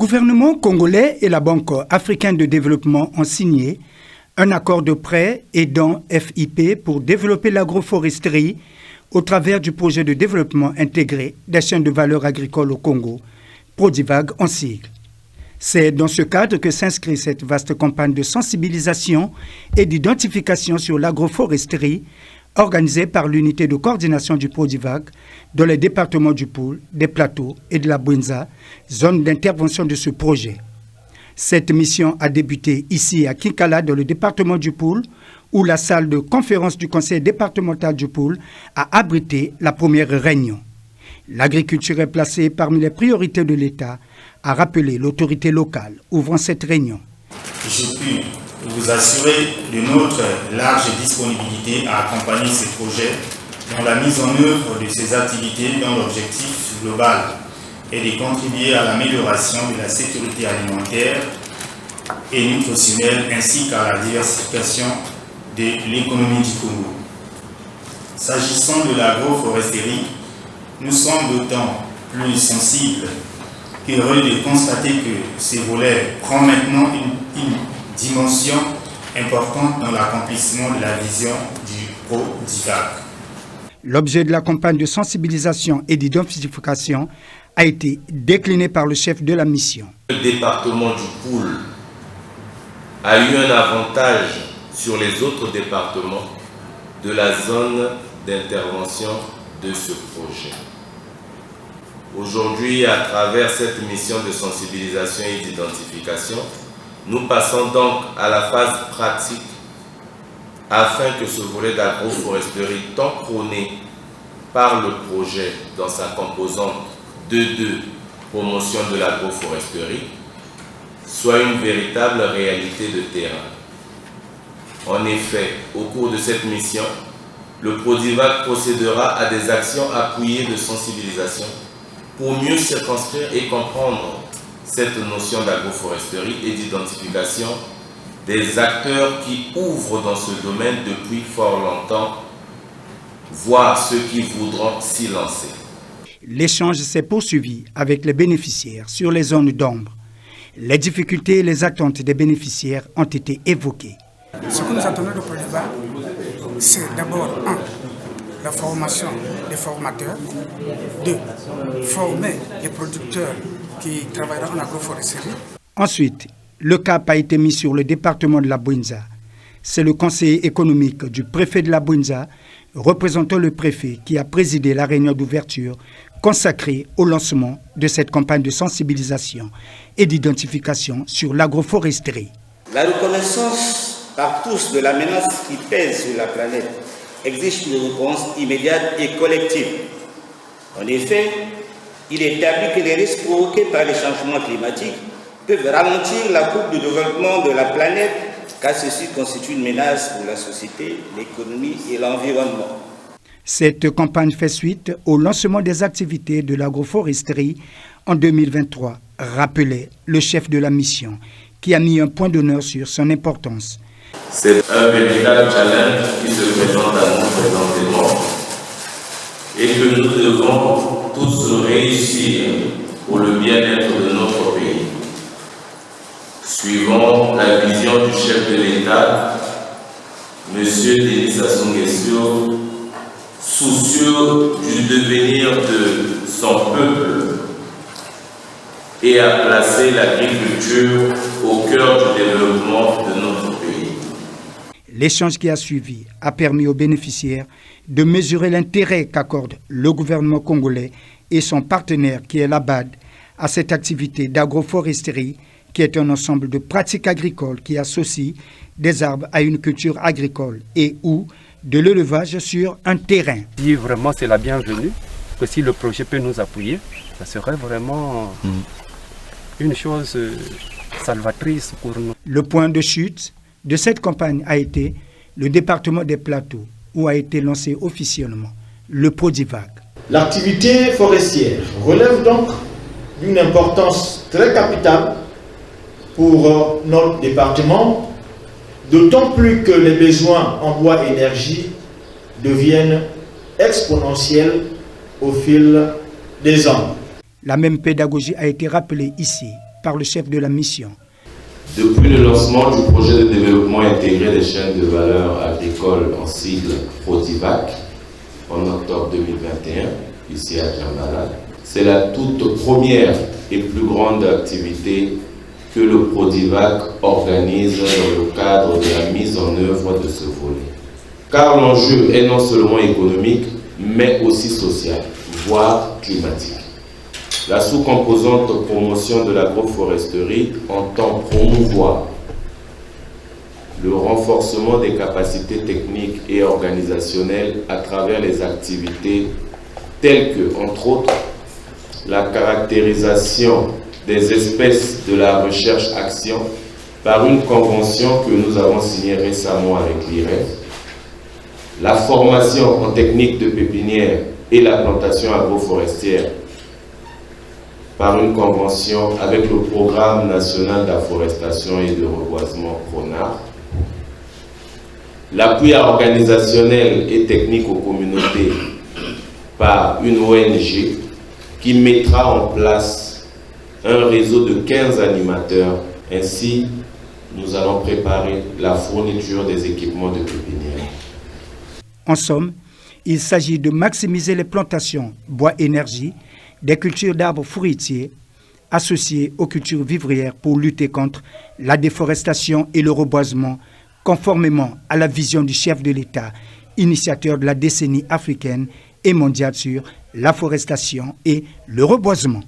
gouvernement congolais et la Banque africaine de développement ont signé un accord de prêt aidant FIP pour développer l'agroforesterie au travers du projet de développement intégré des chaînes de valeur agricole au Congo, Prodivag en sigle. C'est dans ce cadre que s'inscrit cette vaste campagne de sensibilisation et d'identification sur l'agroforesterie organisée par l'unité de coordination du Prodivag dans les départements du Poul, des Plateaux et de la Bwinza, zone d'intervention de ce projet. Cette mission a débuté ici à Kinkala dans le département du Poul, où la salle de conférence du conseil départemental du Poul a abrité la première réunion. L'agriculture est placée parmi les priorités de l'État, a rappelé l'autorité locale ouvrant cette réunion. Je puis vous assurer de notre large disponibilité à accompagner ces projets dans la mise en œuvre de ces activités dont l'objectif global est de contribuer à l'amélioration de la sécurité alimentaire et nutritionnelle ainsi qu'à la diversification de l'économie du Congo. S'agissant de l'agroforesterie, nous sommes d'autant plus sensibles qu'heureux de constater que ce volet prend maintenant une dimension importante dans l'accomplissement de la vision du Prodivag. L'objet de la campagne de sensibilisation et d'identification a été décliné par le chef de la mission. Le département du Poul a eu un avantage sur les autres départements de la zone d'intervention de ce projet. Aujourd'hui, à travers cette mission de sensibilisation et d'identification, nous passons donc à la phase pratique afin que ce volet d'agroforesterie tant prôné par le projet dans sa composante 2.2 promotion de l'agroforesterie soit une véritable réalité de terrain. En effet, au cours de cette mission, le Prodivag procédera à des actions appuyées de sensibilisation pour mieux circonscrire et comprendre cette notion d'agroforesterie et d'identification des acteurs qui ouvrent dans ce domaine depuis fort longtemps, voire ceux qui voudront s'y lancer. L'échange s'est poursuivi avec les bénéficiaires sur les zones d'ombre. Les difficultés et les attentes des bénéficiaires ont été évoquées. Ce que nous attendons de Prodivag, c'est d'abord, 1, la formation des formateurs, 2, former les producteurs qui travailleront en agroforesterie. Ensuite, le cap a été mis sur le département de la Bwinza. C'est le conseiller économique du préfet de la Bwinza, représentant le préfet, qui a présidé la réunion d'ouverture consacrée au lancement de cette campagne de sensibilisation et d'identification sur l'agroforesterie. La reconnaissance par tous de la menace qui pèse sur la planète exige une réponse immédiate et collective. En effet, il est établi que les risques provoqués par les changements climatiques peuvent ralentir la courbe de développement de la planète, car ceci constitue une menace pour la société, l'économie et l'environnement. Cette campagne fait suite au lancement des activités de l'agroforesterie en 2023, rappelait le chef de la mission, qui a mis un point d'honneur sur son importance. C'est un véritable challenge qui se présente à nous présentement et que nous devons tous réussir pour le bien-être de notre pays. Suivant la vision du chef de l'État, M. Denis Sassou Nguesso, soucieux du devenir de son peuple et a placé l'agriculture au cœur du développement de notre pays. L'échange qui a suivi a permis aux bénéficiaires de mesurer l'intérêt qu'accorde le gouvernement congolais et son partenaire qui est la BAD à cette activité d'agroforesterie qui est un ensemble de pratiques agricoles qui associe des arbres à une culture agricole et ou de l'élevage sur un terrain. Si vraiment c'est la bienvenue, que si le projet peut nous appuyer, ça serait vraiment une chose salvatrice pour nous. Le point de chute de cette campagne a été le département des Plateaux, où a été lancé officiellement le Prodivag. L'activité forestière relève donc d'une importance très capitale pour notre département, d'autant plus que les besoins en bois et énergie deviennent exponentiels au fil des ans. La même pédagogie a été rappelée ici, par le chef de la mission. Depuis le lancement du projet de développement intégré des chaînes de valeur agricoles en sigle PRODIVAC en octobre 2021, ici à Djambala, c'est la toute première et plus grande activité que le PRODIVAC organise dans le cadre de la mise en œuvre de ce volet. Car l'enjeu est non seulement économique, mais aussi social, voire climatique. La sous-composante promotion de l'agroforesterie entend promouvoir le renforcement des capacités techniques et organisationnelles à travers les activités telles que, entre autres, la caractérisation des espèces de la recherche-action par une convention que nous avons signée récemment avec l'IREF, la formation en technique de pépinière et la plantation agroforestière par une convention avec le Programme national d'afforestation et de reboisement PRONAR, l'appui organisationnel et technique aux communautés par une ONG qui mettra en place un réseau de 15 animateurs. Ainsi, nous allons préparer la fourniture des équipements de pépinière. En somme, il s'agit de maximiser les plantations bois-énergie des cultures d'arbres fruitiers associées aux cultures vivrières pour lutter contre la déforestation et le reboisement, conformément à la vision du chef de l'État, initiateur de la décennie africaine et mondiale sur l'afforestation et le reboisement.